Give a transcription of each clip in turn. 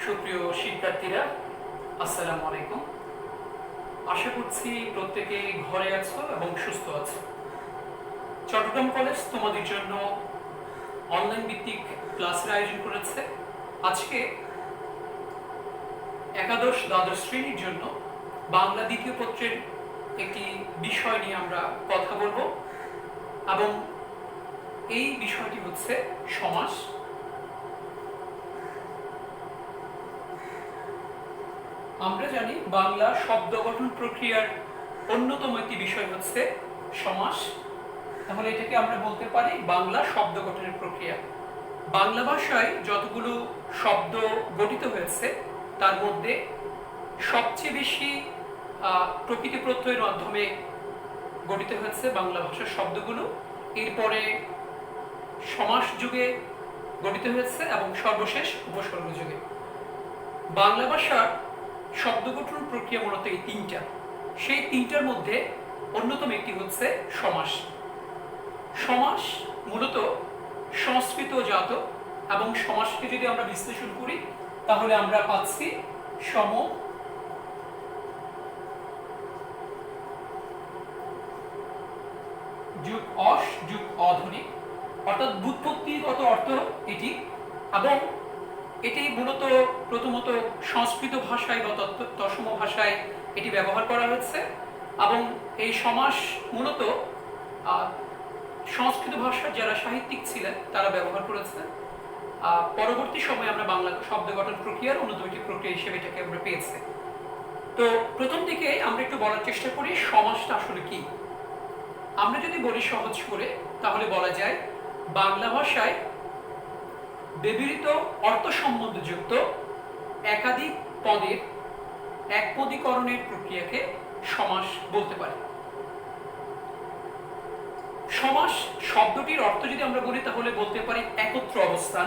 সুপ্রিয় শিক্ষার্থীরা, আসসালামু আলাইকুম। আশা করছি প্রত্যেকে ঘরে আছো এবং সুস্থ আছো। চট্টগ্রাম কলেজ তোমাদের জন্য অনলাইন ভিত্তিক ক্লাসের আয়োজন করেছে। আজকে একাদশ দ্বাদশ শ্রেণীর জন্য বাংলা দ্বিতীয় পত্রের একটি বিষয় নিয়ে আমরা কথা বলবো এবং এই বিষয়টি হচ্ছে সমাস। আমরা জানি বাংলা শব্দ গঠন প্রক্রিয়ার অন্যতম একটি বিষয় হচ্ছে সমাস। তাহলে এটাকে আমরা বলতে পারি বাংলা শব্দ গঠনের প্রক্রিয়া। বাংলা ভাষায় যতগুলো শব্দ গঠিত হয়েছে তার মধ্যে সবচেয়ে বেশি প্রকৃতি প্রত্যয়ের মাধ্যমে গঠিত হয়েছে বাংলা ভাষার শব্দগুলো। এরপরে সমাস যুগে গঠিত হয়েছে এবং সর্বশেষ উপসর্গ যুগে। বাংলা ভাষার শব্দ গঠন প্রক্রিয়া মূলত এই তিনটা। সেই তিনটার মধ্যে অন্যতম একটি হচ্ছে সমাস। সমাস মূলত সংস্কৃত জাত এবং সমাসকে যদি আমরা বিশ্লেষণ করি তাহলে আমরা পাচ্ছি সম যুগ অস যুগ অধ্বনি, অর্থাৎ ব্যুৎপত্তিগত অর্থ এটি। এবং এটি মূলত প্রথমত সংস্কৃত ভাষায় বা তৎসম ভাষায় এটি ব্যবহার করা হয়েছে এবং এই সমাস মূলত সংস্কৃত ভাষার যারা সাহিত্যিক ছিলেন তারা ব্যবহার করেছেন। পরবর্তী সময়ে আমরা বাংলা শব্দ গঠন প্রক্রিয়ার অন্যতম একটি প্রক্রিয়া হিসেবে এটাকে আমরা পেয়েছি। তো প্রথম দিকে আমরা একটু বলার চেষ্টা করি সমাসটা আসলে কি। আমরা যদি বলি সহজ করে তাহলে বলা যায় বাংলা ভাষায় ব্যবহৃত অর্থ সম্বন্ধযুক্ত একাধিক পদের একপদীকরণের প্রক্রিয়াকে সমাস বলতে পারি। সমাস শব্দটির অর্থ যদি আমরা বলি তাহলে বলতে পারি একত্র অবস্থান।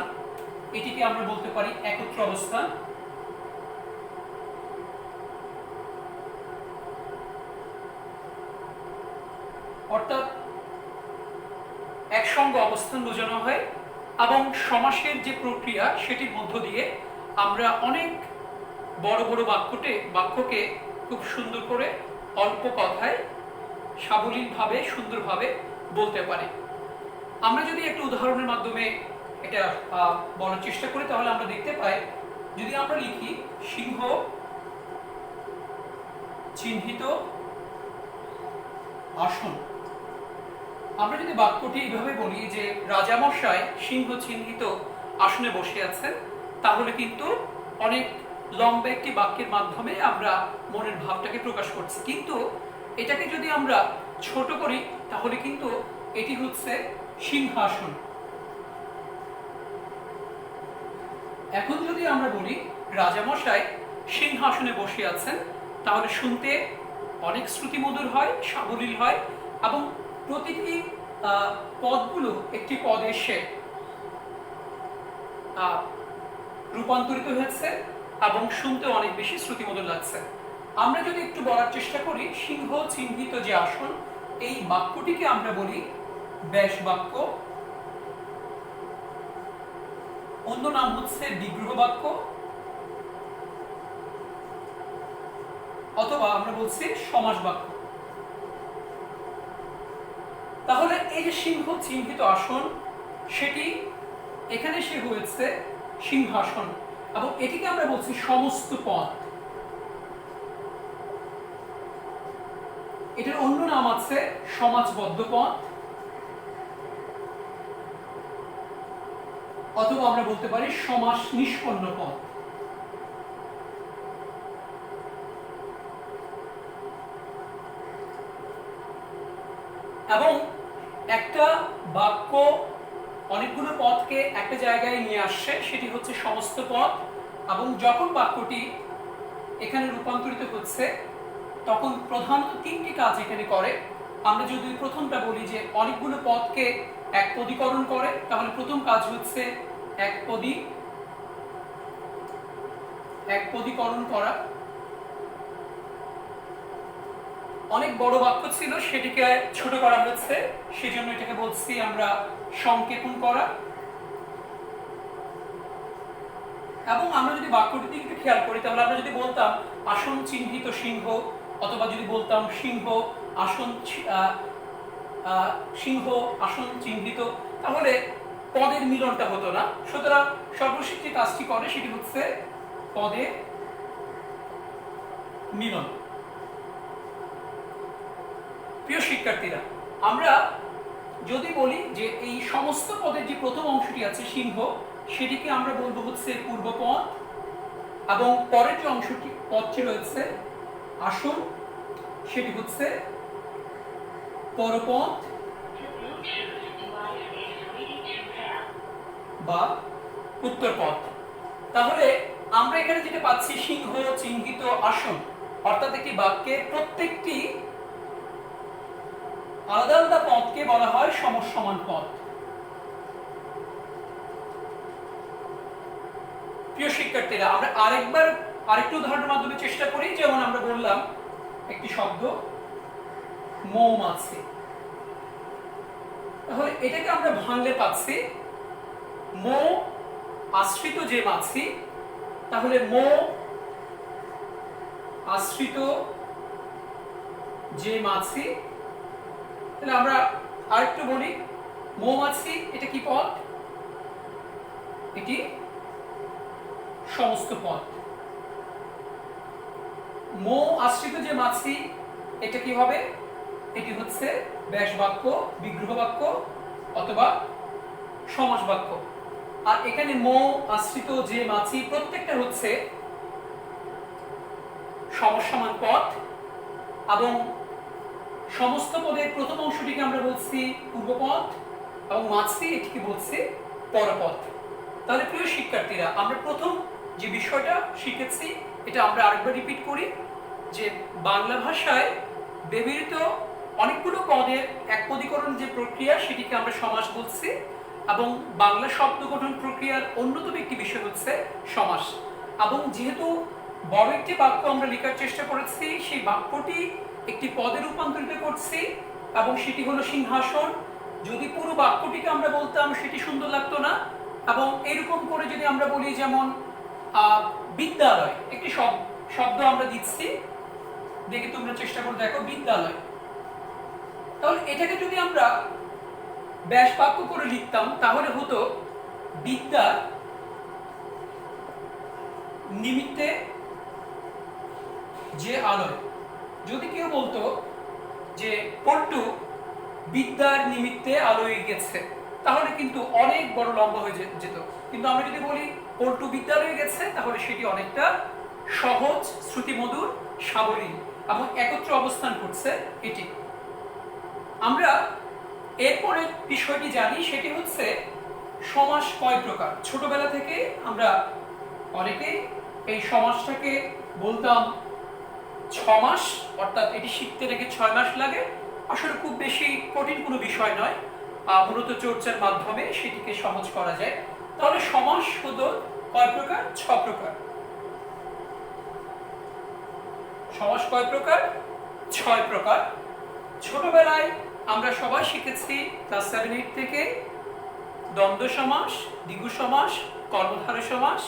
এটিকে আমরা বলতে পারি একত্র অবস্থান। অর্থাৎ একসঙ্গে অবস্থান বোঝানো হয় এবং সমাসের যে প্রক্রিয়া সেটির মধ্য দিয়ে আমরা অনেক বড় বড় বাক্যকে খুব সুন্দর করে অল্প কথায় সাবলীলভাবে সুন্দরভাবে বলতে পারি। আমরা যদি একটু উদাহরণের মাধ্যমে এটা বলার চেষ্টা করি তাহলে আমরা দেখতে পাই, যদি আমরা লিখি সিংহ চিহ্নিত আসন, আমরা যদি বাক্যটি এইভাবে বলি যে রাজামশাই সিংহ চিহ্নিত আসনে বসে আছেন, তাহলে কিন্তু অনেক লম্বা একটি বাক্যের মাধ্যমে আমরা মনের ভাবটাকে প্রকাশ করছি। কিন্তু এটাকে যদি আমরা ছোট করি তাহলে কিন্তু এটি হচ্ছে সিংহাসন। এখন যদি আমরা বলি রাজামশাই সিংহাসনে বসে আছেন, তাহলে শুনতে অনেক শ্রুতিমধুর হয়, সাবলীল হয় এবং প্রতিটি পদগুলো একটি পদে এসে রূপান্তরিত হয়েছে এবং শুনতে অনেক বেশি শ্রুতিমধুর লাগছে। আমরা যদি একটু বলার চেষ্টা করি সিংহ চিহ্নিত যে আসন, এই বাক্যটিকে আমরা বলি ব্যাস বাক্য, অন্য নাম হচ্ছে বিগ্রহ বাক্য, অথবা আমরা বলছি সমাস বাক্য। তাহলে এই যে সিংহ চিহ্নিত আসন সেটি এখানে সে হয়েছে সিংহাসন এবং এটিকে আমরা বলছি সমস্ত পদ। এটার অন্য নাম আছে সমাজবদ্ধ পদ, অথবা আমরা বলতে পারি সমাস নিষ্পন্ন পদ। এবং একটা বাক্য অনেকগুলো পদকে একটা জায়গায় নিয়ে আসছে, সেটি হচ্ছে সমস্ত পদ। এবং যখন বাক্যটি এখানে রূপান্তরিত হচ্ছে তখন প্রধানত তিনটি কাজ এখানে করে। আমরা যদি প্রথমটা বলি যে অনেকগুলো পদকে একপদীকরণ করে, তাহলে প্রথম কাজ হচ্ছে একপদীকরণ করা। অনেক বড় বাক্য ছিল সেটিকে ছোট করা হয়েছে, সেজন্য এটাকে বলছি আমরা সংক্ষেপণ করা। এবং আমরা যদি বাক্যটির দিকে খেয়াল করি তাহলে আমরা যদি বলতাম আসন চিহ্নিত সিংহ, অথবা যদি বলতাম সিংহ আসন সিংহ আসন চিহ্নিত, তাহলে পদের মিলনটা হতো না। সুতরাং সর্বশেষ যে কাজটি করে সেটি হচ্ছে পদের মিলন। প্রিয় শিক্ষার্থীরা, আমরা যদি বলি যে এই সমস্ত পদের যে প্রথম অংশটি আছে সিংহ, সেটিকে আমরা বলবো হচ্ছে পূর্বপদ, এবং পরের যে অংশটি পদটি রয়েছে আসন, সেটি হচ্ছে পরপদ বা উত্তরপদ। তাহলে আমরা এখানে যেটা পাচ্ছি সিংহ চিহ্নিত আসন, অর্থাৎ একটি বাক্যের প্রত্যেকটি আলাদা আলাদা পদকে বলা হয় সমসমান পদ। প্রিয় শিক্ষার্থীরা, আমরা আরেকটু উদাহরণের মাধ্যমে চেষ্টা করি। যেমন আমরা বললাম একটি শব্দ মৌমাছি, তাহলে এটাকে আমরা ভাঙলে পাচ্ছি মৌ আশ্রিত যে মাছি, তাহলে মৌ আশ্রিত যে মাছি। তাহলে আমরা আরেকটু বলি মৌমাছি, এটা কি পদ? এটি সমস্ত পদ। মৌ আশ্রিত যে মাছি, এটা কি হবে? এটি হচ্ছে ব্যাস বাক্য, বিগ্রহ বাক্য অথবা সমাস বাক্য। আর এখানে মৌ আশ্রিত যে মাছি প্রত্যেকটা হচ্ছে সমসমান পদ, এবং সমস্ত পদের প্রথম অংশটিকে আমরা বলছি পূর্বপদ, এবং মাছি এটিকে বলছি পরপদ। তাহলে প্রিয় শিক্ষার্থীরা, আমরা প্রথম যে বিষয়টা শিখেছি এটা আমরা আরেকবার রিপিট করি, যে বাংলা ভাষায় ব্যবহৃত অনেকগুলো পদের একপদীকরণ যে প্রক্রিয়া, সেটিকে আমরা সমাস বলছি, এবং বাংলা শব্দ গঠন প্রক্রিয়ার অন্যতম একটি বিষয় হচ্ছে সমাস। এবং যেহেতু বড় একটি বাক্য আমরা লেখার চেষ্টা করেছি, সেই বাক্যটি একটি পদে রূপান্তরিত করছি, এবং সেটি হলো সিংহাসন। যদি পুরো বাক্যটিকে আমরা বলতাম সেটি সুন্দর লাগতো না। এবং এরকম করে যদি আমরা বলি, যেমন বিদ্যালয়, একটি শব্দ আমরা দিচ্ছি, দেখে তোমরা চেষ্টা করে দেখো বিদ্যালয়। তাহলে এটাকে যদি আমরা ব্যাস বাক্য করে লিখতাম তাহলে হতো বিদ্যা নিমিত্তে যে আলোয়। যদি কেউ বলতো যে পল্টু বিদ্যার নিমিত্তে আলোয় গেছে, তাহলে কিন্তু অনেক বড় লম্বা হয়ে যেত। কিন্তু আমরা যদি বলি পল্টু বিদ্যালয়ে গেছে, তাহলে সেটি অনেকটা সহজ, শ্রুতিমধুর, সাবলীল এবং একত্র অবস্থান করছে এটি। আমরা এরপরের বিষয়টি জানি, সেটি হচ্ছে সমাস কয় প্রকার। ছোটবেলা থেকে আমরা অনেকেই এই সমাসটাকে বলতাম 6 মাস, অর্থাৎ এটি শিখতে নাকি 6 মাস লাগে। আসলে খুব বেশি কঠিন কোনো বিষয় নয়, মূলত চর্চার মাধ্যমে সেটিকে সহজ করা যায়। তাহলে সমাস হলো কয় প্রকার? 6 প্রকার। সমাস কয় প্রকার? 6 প্রকার। ছোটবেলায় আমরা সবাই শিখেছি ক্লাস 7-8 থেকে দ্বন্দ্ব সমাস, দ্বিগু সমাস, কর্মধারয় সমাস,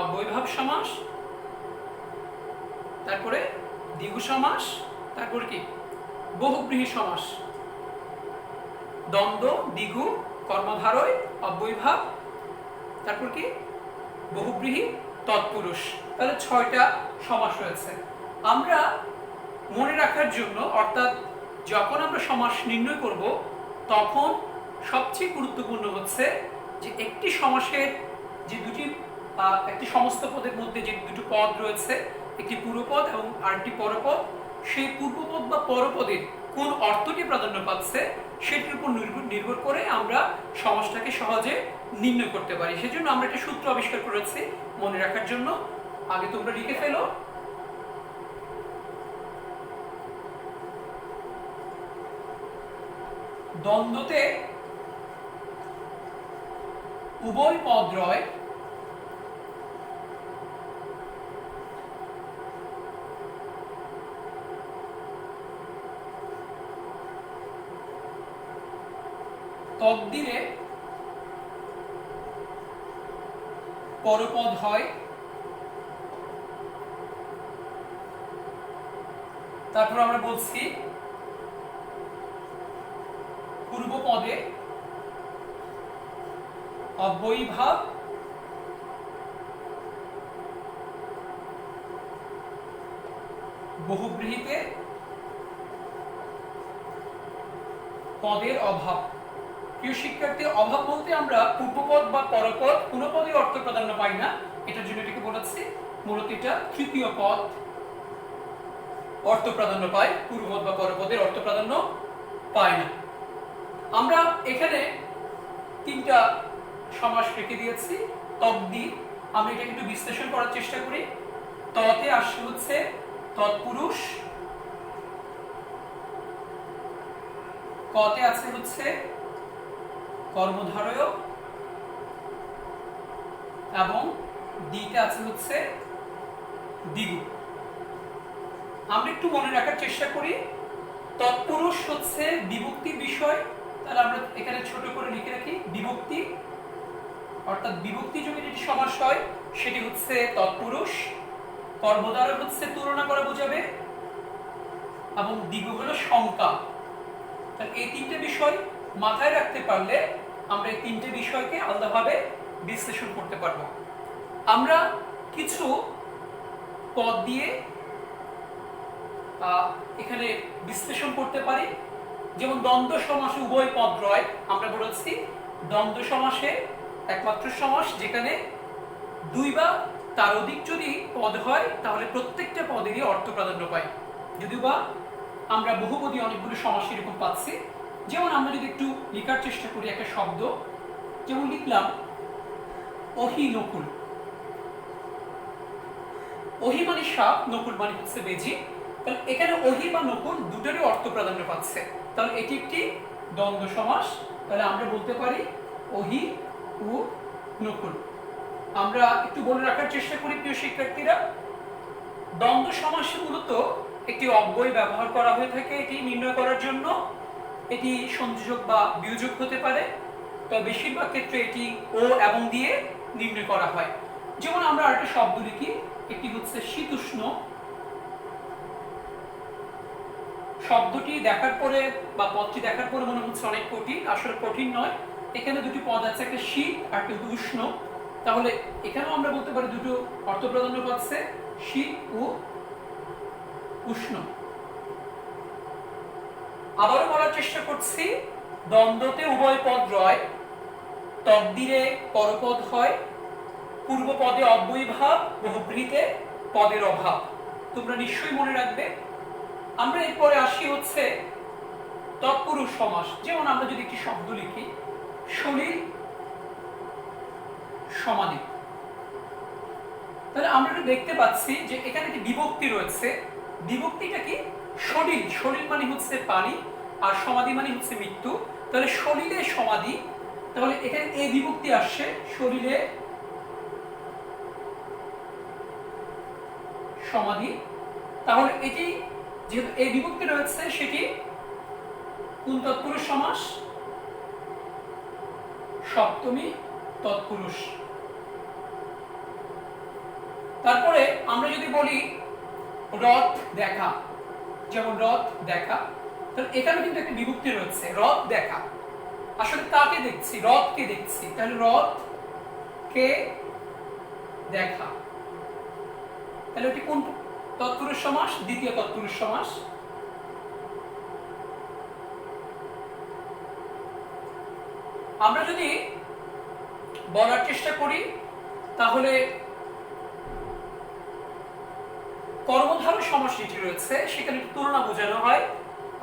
অব্যয়ভাব সমাস, তারপরে দ্বিগু সমাস, তারপর কি বহুব্রীহি সমাস। দ্বন্দ্ব, দ্বিগু, কর্মধারয়, অব্যয়ভাব, তারপর কি বহুব্রীহি, তৎপুরুষ। তাহলে 6টা সমাস রয়েছে। আমরা মনে রাখার জন্য, অর্থাৎ যখন আমরা সমাস নির্ণয় করব, তখন সবচেয়ে গুরুত্বপূর্ণ হচ্ছে যে একটি সমাসের যে একটি সমস্ত পদের মধ্যে যে দুটো পদ রয়েছে, একটি পূর্বপদ এবং আরেকটি পরপদ, সেই পূর্বপদ বা পরপদের কোন অর্থটি প্রাধান্য পাচ্ছে সেটির উপর নির্ভর করে আমরা সমাসটাকে সহজে নির্ণয় করতে পারি। সেজন্য আমরা একটা সূত্র আবিষ্কার করেছি মনে রাখার জন্য। আগে তোমরা লিখে ফেলো। দ্বন্দ্বতে উভয় পদদ্বয় তদ্দিরে পরপদ হয়। তারপর আমরা বলছি পূর্বপদে অব্যয়ীভাব বহুব্রীহিতে পদের অভাব। প্রিয় শিক্ষার্থী, অভাব বলতে আমরা পূর্বপদ বা পরপদ কোনো পদে অর্থ প্রাধান্য পাই না, এটার জন্য এটাকে বলেছি মূলত এটা তৃতীয় পদ অর্থ প্রাধান্য পায়, পূর্বপদ বা পরপদের অর্থ প্রাধান্য পায় না। আমরা এখানে তিনটা সমাস রেখে দিয়েছি। তদ্দি, আমরা এটা একটু বিশ্লেষণ করার চেষ্টা করি। ততে আসছে হচ্ছে তৎপুরুষ, কতে আছে হচ্ছে কর্মধারয় এবং দিতে আছে হচ্ছে দ্বিগু। আমরা একটু মনে রাখার চেষ্টা করি, তৎপুরুষ হচ্ছে বিভক্তির বিষয়, তাহলে আমরা এখানে ছোট করে লিখে রাখি বিভক্তি, অর্থাৎ বিভক্তি যোগে যেটি সমাস হয় সেটি হচ্ছে তৎপুরুষ। কর্মধারয় হচ্ছে তুলনা করা বোঝাবে এবং দ্বিগু হলো সংখ্যা। তাহলে এই তিনটে বিষয় মাথায় রাখতে পারলে আমরা এই তিনটে বিষয়কে আলাদাভাবে বিশ্লেষণ করতে পারবো। আমরা কিছু পদ দিয়ে এখানে বিশ্লেষণ করতে পারি। যেমন দ্বন্দ্ব সমাসে উভয় পদ রয়, আমরা বলেছি দ্বন্দ্ব সমাসে একমাত্র সমাস যেখানে দুই বা তার অধিক যদি পদ হয় তাহলে প্রত্যেকটা পদেরই অর্থ প্রাধান্য পায়। যদিও বা আমরা বহুপদী অনেকগুলো সমাস এরকম পাচ্ছি। যেমন আমরা যদি একটু লেখার চেষ্টা করি একটা শব্দ, যেমন লিখলাম অহি নকুল। অহি মানে সাপ, নকুল মানে হচ্ছে বেজি। তাহলে এখানে অহি বা নকুল দুটোরই অর্থ প্রাধান্য পাচ্ছে, তাহলে এটি একটি দ্বন্দ্ব সমাস। তাহলে আমরা বলতে পারি অহি ও নকুল। আমরা একটু বলে রাখার চেষ্টা করি প্রিয় শিক্ষার্থীরা, দ্বন্দ্ব সমাসে মূলত একটি অব্যয় ব্যবহার করা হয়ে থাকে এটি নির্ণয় করার জন্য। এটি সংযোজক বা বিয়োজক হতে পারে, তবে বেশিরভাগ ক্ষেত্রে এটি ও এবং দিয়ে নির্ণয় করা হয়। যেমন আমরা আরেকটা শব্দ লিখি, একটি হচ্ছে শীতউষ্ণ। শব্দটি দেখার পরে বা পদটি দেখার পরে মনে হচ্ছে অনেক কঠিন, আসলে কঠিন নয়। এখানে দুটি পদ আছে, একটা শীত আর একটা উষ্ণ। তাহলে এখানেও আমরা বলতে পারি দুটো অর্থ প্রাধান্য পাচ্ছে, শীত ও উষ্ণ। আবারও বলার চেষ্টা করছি, দ্বন্দ্বতে উভয় পদ রয়, তদ্দিরে পরপদ হয়, পূর্বপদে অব্যয়ীভাব, বহুব্রীহিতে পদের অভাব। তোমরা নিশ্চয়ই মনে রাখবে। আমরা এরপরে আসি হচ্ছে তৎপুরুষ সমাস। যেমন আমরা যদি একটি শব্দ লিখি সলিল সমাধি, তাহলে আমরা দেখতে পাচ্ছি যে এখানে একটি বিভক্তি রয়েছে। বিভক্তিটা কি? সলিল। সলিল মানে হচ্ছে পানি আর সমাধি মানে হচ্ছে মৃত্যু। তাহলে সলিলে সমাধি, তাহলে এখানে এই বিভক্তি আসছে সলিলে সমাধি। তাহলে এটি যেহেতু এই বিভক্তি রয়েছে সেটি কোন তৎপুরুষ সমাস? সপ্তমী তৎপুরুষ। তারপরে আমরা যদি বলি রথ দেখা, যেমন রথ দেখা, তাহলে এখানে কিন্তু একটা বিভক্তি রয়েছে, রথ দেখা। আসলে কাকে দেখছি? রথকে দেখছি। তাহলে রথ কে দেখা, তাহলে এটি কোন তৎপুরুষ সমাস? দ্বিতীয় তৎপুরুষ সমাস। আমরা যদি বলার চেষ্টা করি তাহলে কর্মধারয় সমাস যেটি রয়েছে সেখানে তুলনা বোঝানো হয়।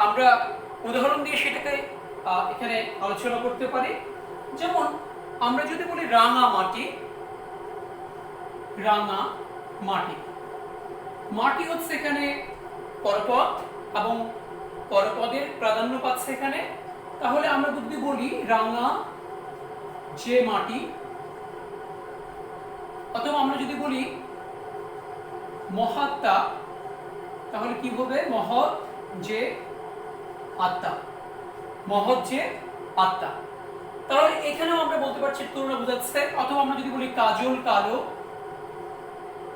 আমরা উদাহরণ দিয়ে সেটাকে এখানে আলোচনা করতে পারি। যেমন আমরা যদি বলি রাঙা মাটি, রাঙা মাটি, মাটি হচ্ছে এখানে পরপদ এবং পরপদের প্রাধান্য পাচ্ছে এখানে। তাহলে আমরা যদি বলি রাঙা যে মাটি, অথবা আমরা যদি বলি মহাত্মা, তাহলে কি হবে? মহৎ যে আত্মা, মহৎ যে আত্মা। তাহলে এখানেও আমরা বলতে পারছি তুলনা বোঝাচ্ছে, অথবা আমরা যদি বলি কাজল কালো,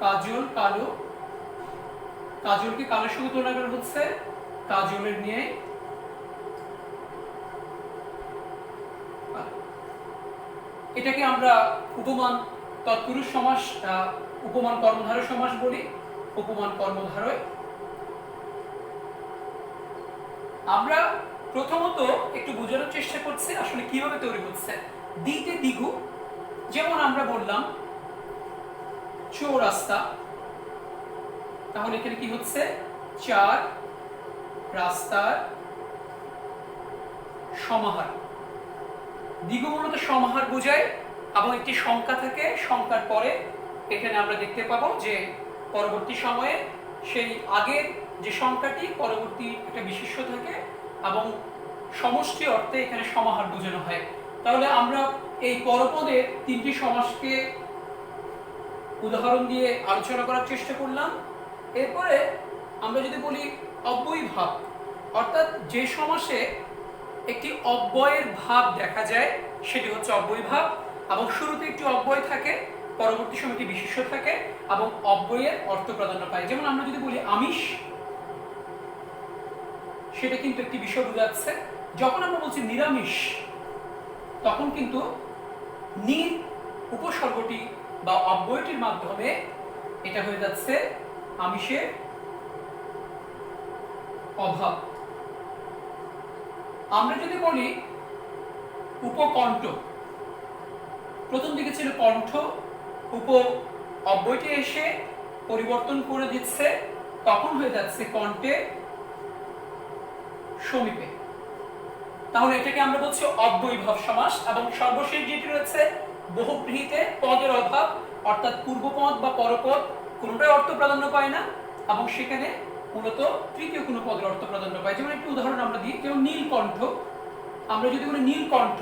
কাজল কালো, কাজলকে কালোর সঙ্গে তুলনা করা হচ্ছে কাজলের নিয়ে। এটাকে আমরা উপমান তৎপুরুষ সমাস, উপমান কর্মধারয় সমাস বলি, উপমান কর্মধারয়। আমরা প্রথমত একটু বোঝানোর চেষ্টা করছি আসলে কিভাবে তৈরি হচ্ছে। দ্বিতে দ্বিগু, যেমন আমরা বললাম চৌরাস্তা, তাহলে এখানে কি হচ্ছে চার রাস্তার সমাহার। দ্বিগু মূলত সমাহার বোঝায় এবং একটি সংখ্যা থাকে, সংখ্যার পরে এখানে আমরা দেখতে পাবো যে পরবর্তী সময়ে সেই আগের যে সংখ্যাটি পরবর্তী একটা বিশেষ্য থাকে এবং সমষ্টি অর্থে এখানে সমাহার বোঝানো হয়। তাহলে আমরা এই পরপদের তিনটি সমাসকে উদাহরণ দিয়ে আলোচনা করার চেষ্টা করলাম। এরপরে আমরা যদি বলি অব্যয়ীভাব, অর্থাৎ যে সমাসে একটি অব্যয়ের ভাব দেখা যায় সেটি হচ্ছে অব্যয়ীভাব, এবং শুরুতে একটি অব্যয় থাকে, পরবর্তী সময় একটি বিশেষ্য থাকে এবং অব্যয়ের অর্থ প্রাধান্য পায়। যেমন আমরা যদি বলি আমিষ, সেটা কিন্তু একটি বিষয় বোঝাচ্ছে। যখন আমরা বলছি নিরামিষ, তখন কিন্তু নির উপসর্গটি বা অব্যয়টির মাধ্যমে এটা হয়ে যাচ্ছে আমিষের অভাব। আমরা যদি বলি উপকণ্ঠ, প্রথম দিকে ছিল কণ্ঠ, উপ অব্যয়টি এসে পরিবর্তন করে দিচ্ছে, তখন হয়ে যাচ্ছে কণ্ঠে সমীপে। তাহলে এটাকে আমরা বলছি অব্যয়ীভাব সমাস। এবং সর্বশেষ যেটি রয়েছে বহুব্রীহিতে পদের অভাব, অর্থাৎ পূর্বপদ বা পরপদ কোনোটাই অর্থ প্রাধান্য পায় না এবং সেখানে মূলত তৃতীয় কোনো পদের অর্থ প্রাধান্য পায়। যেমন একটি উদাহরণ আমরা দিই, যেমন নীলকণ্ঠ, আমরা যদি বলি নীলকণ্ঠ,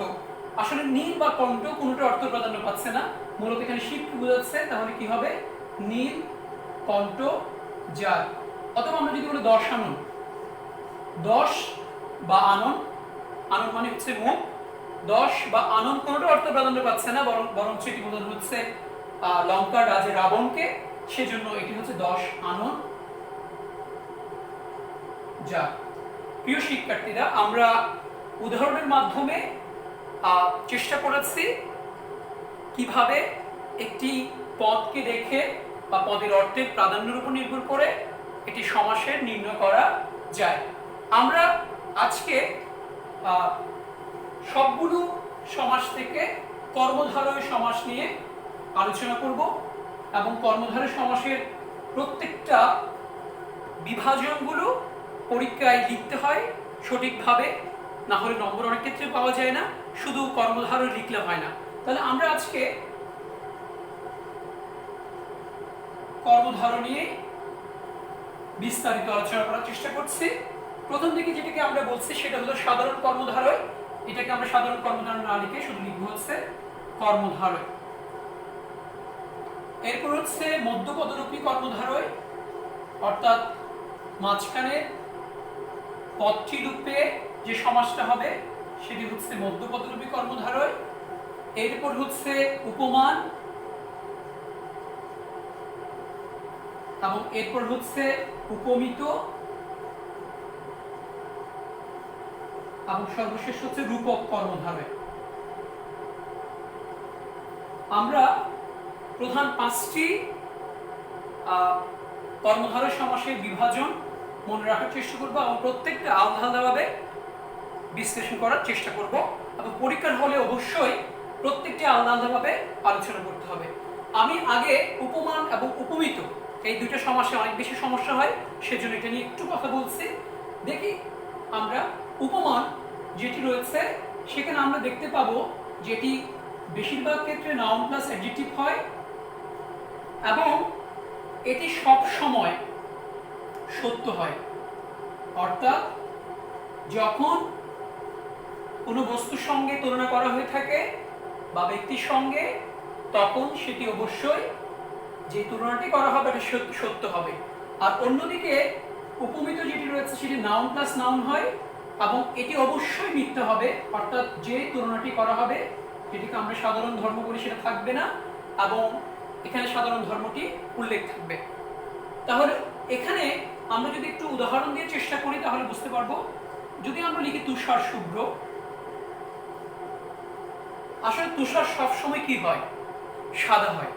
আসলে নীল বা কণ্ঠ কোনোটার অর্থ প্রাধান্য পাচ্ছে না, মূলত এখানে শিবকে বোঝাচ্ছে, তাহলে কি হবে নীল কণ্ঠ যার। অথবা আমরা যদি বলি দশানন, দশ বা আনন, আনন মানে হচ্ছে মুখ, দশ বা আনন কোনোটা অর্থ প্রাধান্য পাচ্ছে না, বরং এটি বোঝানো হচ্ছে লঙ্কার রাজা রাবণকে, সেজন্য এটি হচ্ছে দশ আনন যা। প্রিয় শিক্ষার্থীরা, আমরা উদাহরণের মাধ্যমে চেষ্টা করেছি কিভাবে একটি পদকে দেখে বা পদের অর্থের প্রাধান্যের উপর নির্ভর করে এটি সমাসের নির্ণয় করা যায়। আমরা আজকে সবগুলো সমাস থেকে কর্মধারয় সমাস নিয়ে আলোচনা করব এবং কর্মধারয় সমাসের প্রত্যেকটা বিভাজনগুলো পরীক্ষায় লিখতে হয় সঠিকভাবে, না হলে নম্বর অনেক ক্ষেত্রে পাওয়া যায় না, শুধু কর্মধারয় লিখলে হয় না। তাহলে আমরা আজকে কর্মধারয় নিয়ে বিস্তারিত আলোচনা করার চেষ্টা করছি। প্রথম দিকে যেটাকে আমরা বলছি সেটা হলো সাধারণ কর্মধারয়। এটাকে আমরা সাধারণ কর্মধারয় না লিখে শুধু লিখব হচ্ছে কর্মধারয়। এরপর হচ্ছে মধ্যপদরূপী কর্মধারয়, অর্থাৎ মাঝখানে পদটি রূপে যে সমাসটা হবে সেটি হচ্ছে মধ্যপদরূপী কর্মধারয়। এরপর হচ্ছে উপমান, এবং এরপর হচ্ছে উপমিত, এবং সর্বশেষ হচ্ছে রূপক কর্মধারয়। আমরা প্রধান পাঁচটি কর্মধারয় সমাসের বিভাজন মনে রাখার চেষ্টা করব এবং প্রত্যেকটা আলাদা আলাদাভাবে বিশ্লেষণ করার চেষ্টা করব, এবং পরীক্ষার হলে অবশ্যই প্রত্যেকটি আলাদা আলাদাভাবে আলোচনা করতে হবে। আমি আগে উপমান এবং উপমিত এই দুটো সমাসে অনেক বেশি সমস্যা হয়, সেজন্য এটা নিয়ে একটু কথা বলছি। দেখি আমরা উপমান যেটি রয়েছে সেখানে আমরা দেখতে পাবো যেটি বেশিরভাগ ক্ষেত্রে নাউন প্লাস অ্যাডজেক্টিভ হয় এবং এটি সব সময় সত্য হয়। অর্থাৎ যখন কোনো বস্তুর সঙ্গে তুলনা করা হয়ে থাকে বা ব্যক্তির সঙ্গে, তখন সেটি অবশ্যই যে তুলনাটি করা হবে এটা সত্য হবে। আর অন্যদিকে উপমিত যেটি রয়েছে সেটি নাউন প্লাস নাউন হয় এবং এটি অবশ্যই মিথ্যা হবে, অর্থাৎ যে তুলনাটি করা হবে যেটিকে আমরা সাধারণ ধর্ম বলি সেটা থাকবে না, এবং এখানে সাধারণ ধর্মটি উল্লেখ থাকবে। তাহলে এখানে আমরা যদি একটু উদাহরণ দিয়ে চেষ্টা করি তাহলে বুঝতে পারবো। যদি আমরা লিখি তুষার শুভ্র, আসলে তুষার সবসময় কি হয়? সাদা হয়।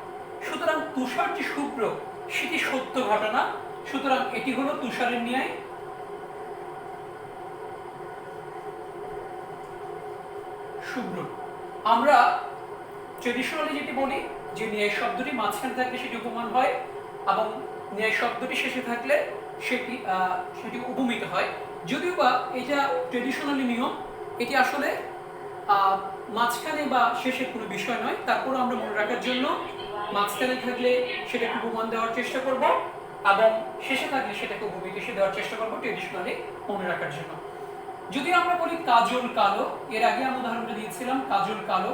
সুতরাং তুষার যে শুভ্র সেটি সত্য ঘটনা, সুতরাং এটি হলো তুষারের ন্যায় শুভ্র। আমরা ট্রেডিশনালি যেটি বলি যে ন্যায় শব্দটি মাঝখানে থাকলে সেটি উপমান হয়, এবং ন্যায় শব্দটি শেষে থাকলে সেটি উপমিত হয়। যদিও বা এটা ট্রেডিশনালি নিয়ম, এটি আসলে মাঝখানে বা শেষে কোনো বিষয় নয়, তারপর আমরা মনে রাখার জন্য মাঝখানে থাকলে সেটাকে উপমান দেওয়ার চেষ্টা করব, এবং শেষে থাকলে সেটাকে উপমিত দেওয়ার চেষ্টা করব ট্রেডিশনালি মনে রাখার জন্য। যদি আমরা বলি কাজল কালো, এর আগে আমি উদাহরণটা দিয়েছিলাম কাজল কালো,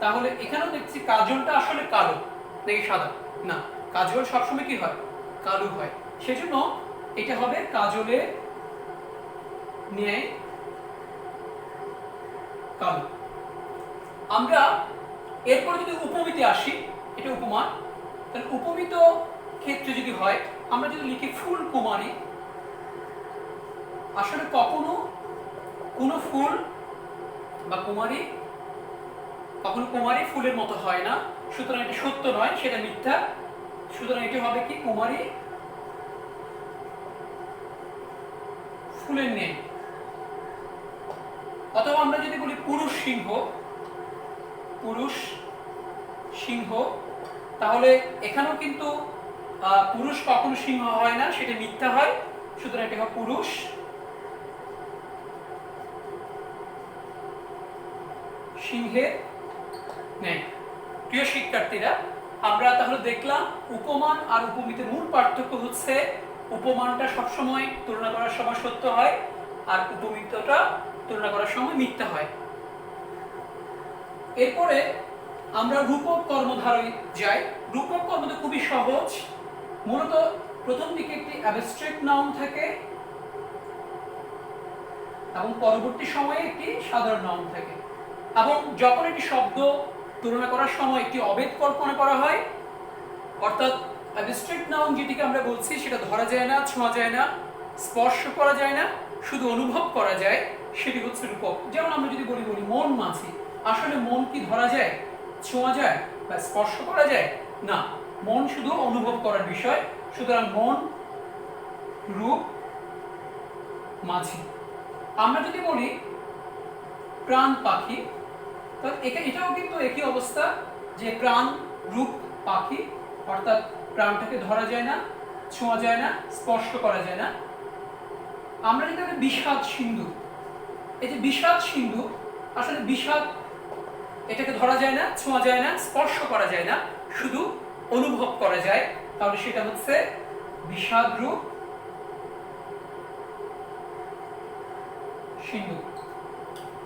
তাহলে এখানেও দেখছি কাজলটা আসলে কালো, দেখি সাদা না, কাজল সবসময় কি হয়? কালো হয়। সেজন্য এটা হবে কাজলের ন্যায় কালো। আমরা এরপরে যদি উপমিতে আসি, এটা উপমান, তাহলে উপমিত ক্ষেত্রে যদি হয়, আমরা যদি লিখি ফুল কুমারী, আসলে কখনো কোনো ফুল বা কুমারী কখনো কুমারী ফুলের মতো হয় না, সুতরাং এটা সত্য নয়, সেটা মিথ্যা। সুতরাং এটি হবে কি? কুমারী ফুলের নেই। অথবা আমরা যদি বলি পুরুষ সিংহ, পুরুষ সিংহ, তাহলে এখানেও কিন্তু পুরুষ কখনো সিংহ হয় না, সেটা মিথ্যা হয়, সুতরাং এটা হবে পুরুষ সিংহের নেই। প্রিয় শিক্ষার্থীরা, আমরা তাহলে দেখলাম উপমান আর উপমিতের মূল পার্থক্য হচ্ছে উপমানটা সবসময় তুলনা করার সময় সত্য হয়, আর উপমিতটা তুলনা করার সময় মিথ্যা হয়। এরপরে আমরা রূপক কর্মধারয় যাই। রূপক কর্মটা খুবই সহজ। মূলত প্রথম দিকে একটি অ্যাবস্ট্রাক্ট নাউন থাকে এবং পরবর্তী সময়ে একটি সাধারণ নাউন থাকে, এবং যখন একটি শব্দ তুলনা করার সময় একটি অভেদ কল্পনা করা হয়, অর্থাৎ অ্যাবস্ট্রাক্ট নাউন যেটিকে আমরা বলছি সেটা ধরা যায় না, ছোঁয়া যায় না, স্পর্শ করা যায় না, শুধু অনুভব করা যায়, সেটি হচ্ছে রূপক। যেমন আমরা যদি বলি মন মাঝি, আসলে মন কি ধরা যায়, ছোঁয়া যায় বা স্পর্শ করা যায়? না, মন শুধু অনুভব করার বিষয়, সুতরাং মন রূপ মাঝি। আমরা যদি বলি প্রাণ পাখি, তাহলে এটাও কিন্তু একই অবস্থা, যে প্রাণ রূপ পাখি, অর্থাৎ প্রাণটাকে ধরা যায় না, ছোঁয়া যায় না, স্পর্শ করা যায় না। আমরা যদি বলি বিষাদ সিন্ধু, এই যে বিষাদ সিন্ধু, আসলে বিষাদ এটাকে ধরা যায় না, ছোঁয়া যায় না, স্পর্শ করা যায় না, শুধু অনুভব করা যায়, তাহলে সেটা হচ্ছে বিষাদ রূপ সিন্ধু।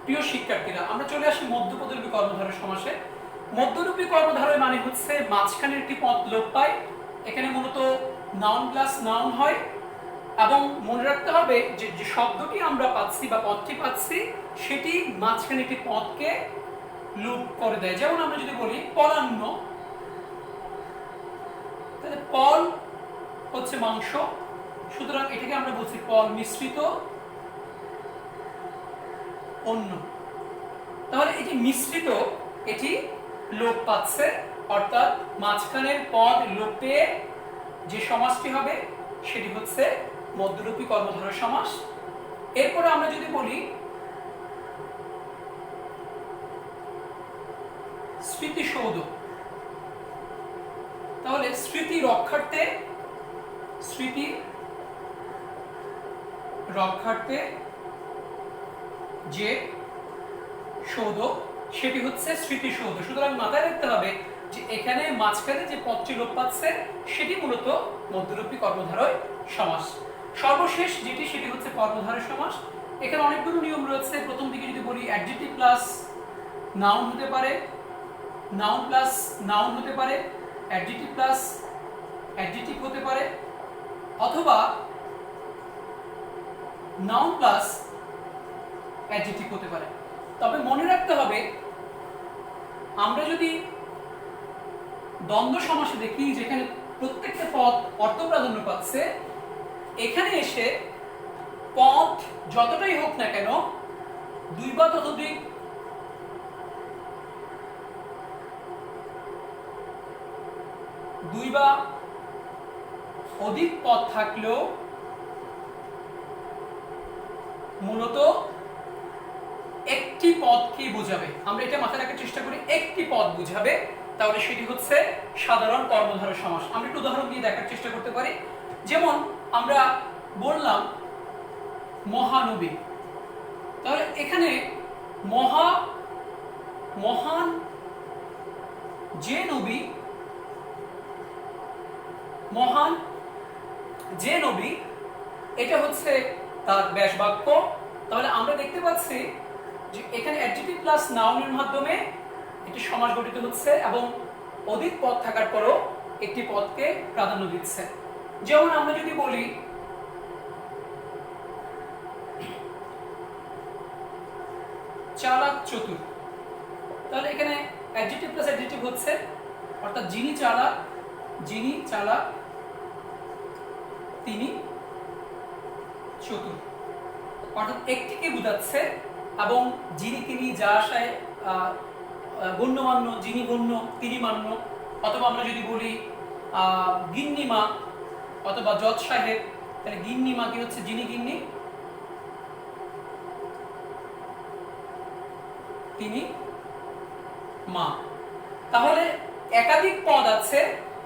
প্রিয় শিক্ষার্থীরা, আমরা চলে আসি মধ্যপদরূপী কর্মধারয় সমাসে। মধ্যরূপী কর্মধারয় মানে হচ্ছে মাঝখানের একটি পদ লোপ পায়। এখানে মূলত নাউন প্লাস নাউন হয়, এবং মনে রাখতে হবে যে শব্দটি আমরা পাচ্ছি বা পদটি পাচ্ছি সেটি মাঝখানে একটি পদকে লোপ করে দেয়। যেমন আমরা যদি বলি পলান্ন, তাহলে পল হচ্ছে মাংস, সুতরাং এটাকে আমরা বলছি পল মিশ্রিত অন্য। তাহলে এটি মিশ্রিত, এটি লোপ পাচ্ছে, অর্থাৎ মাঝখানের পদ লোপ পেয়ে যে সমাসটি হবে সেটি হচ্ছে মধ্যরূপী কর্মধারয় সমাস। এরপরে আমরা যদি বলি স্মৃতিসৌধ, তাহলে স্মৃতি রক্ষার্থে, স্মৃতি রক্ষার্থে যে সৌধ সেটি হচ্ছে স্মৃতিসৌধ। সুতরাং মাথায় রাখতে হবে যে এখানে মাঝখানে যে পদটি লোপ পাচ্ছে সেটি মূলত মধ্যরূপী কর্মধারয় সমাস। সর্বশেষ যেটি সেটি হচ্ছে কর্মধারয় সমাস। এখানে অনেকগুলো নিয়ম রয়েছে। প্রথম দিকে যদি বলি অ্যাডজেক্টিভ প্লাস নাউন হতে পারে, নাউন প্লাস নাউন হতে পারে, অ্যাডজেক্টিভ প্লাস অ্যাডজেক্টিভ হতে পারে, অথবা নাউন প্লাস অ্যাডজেক্টিভ হতে পারে। তবে মনে রাখতে হবে আমরা যদি দ্বন্দ্ব সমাসে দেখি যেখানে প্রত্যেকটা পদ অর্থ প্রাধান্য পাচ্ছে, এখানে এসে পদ যতটাই হোক না কেন দুই বা ততোধিক দুই বা অধিক পদ থাকলেও মূলত একটি পদকে বোঝাবে। আমরা এটা মাথায় রাখার চেষ্টা করি, একটি পদ বোঝাবে, তাহলে সেটি হচ্ছে সাধারণ কর্মধারয় সমাস। আমরা একটু উদাহরণ দিয়ে দেখার চেষ্টা করতে পারি। যেমন আমরা বললাম মহানবী, তাহলে এখানে মহান যে নবী, মহান যে নবী, এটা হচ্ছে তার ব্যাস বাক্য। তাহলে আমরা দেখতে পাচ্ছি যে এখানে অ্যাডজেক্টিভ প্লাস নাউনের মাধ্যমে একটি সমাস গঠিত হচ্ছে এবং অধিক পদ থাকার পরও একটি পদকে প্রাধান্য দিচ্ছে। যেমন আমরা যদি বলি চালাক চতুর, তাহলে এখানে অ্যাডজেক্টিভ প্লাস অ্যাডজেক্টিভ হচ্ছে, অর্থাৎ যিনি চালাক তিনি চতুর, অর্থাৎ একটিকে বোঝাচ্ছে এবং যিনি তিনি যা আশায় গণ্যমান্য, যিনি গণ্য তিনি মান্য। অথবা আমরা যদি বলি গিন্নিমা অথবা জজ সাহেব, তাহলে গিন্নিমা কি হচ্ছে যিনি গিন্নি তিনি মা। তাহলে একাধিক পদ আছে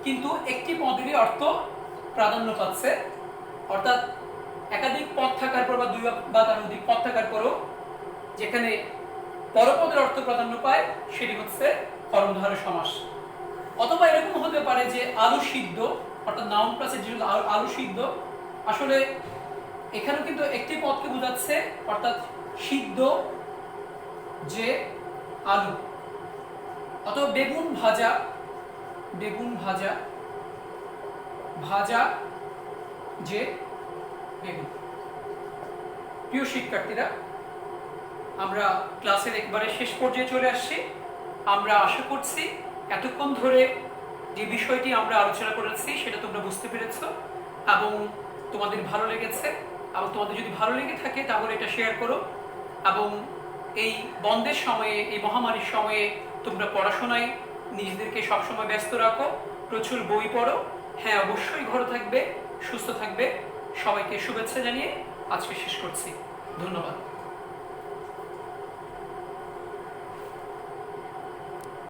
কিন্তু একটি পদেরই অর্থ প্রাধান্য পাচ্ছে, অর্থাৎ একাধিক পদ থাকার পর বা দুই বা তার অধিক পদ থাকার পরও যেখানে পরপদের অর্থ প্রাধান্য পায় সেটি হচ্ছে কর্মধারয় সমাস। অথবা এরকম হতে পারে যে আলু সিদ্ধ, অর্থাৎ নাউন প্লাস যেটা আলু সিদ্ধ, আসলে এখানেও কিন্তু একটি পদকে বোঝাচ্ছে, অর্থাৎ সিদ্ধ যে আলু। অথবা বেগুন ভাজা যে বেগুন। প্রিয় শিক্ষার্থীরা, আমরা ক্লাসের একবারে শেষ পর্যায়ে চলে আসছি। আমরা আশা করছি এতক্ষণ ধরে যে বিষয়টি আমরা আলোচনা করেছি সেটা তোমরা বুঝতে পেরেছো এবং তোমাদের ভালো লেগেছে। এবং তোমাদের যদি ভালো লেগে থাকে তাহলে এটা শেয়ার করো এবং এই বন্ধের সময়ে, এই মহামারীর সময়ে তোমরা পড়াশোনায় নিজেদেরকে সবসময় ব্যস্ত রাখো, প্রচুর বই পড়ো। হ্যাঁ, অবশ্যই ঘরে থাকবে, সুস্থ থাকবে। সবাইকে শুভেচ্ছা জানিয়ে আজকে শেষ করছি। ধন্যবাদ।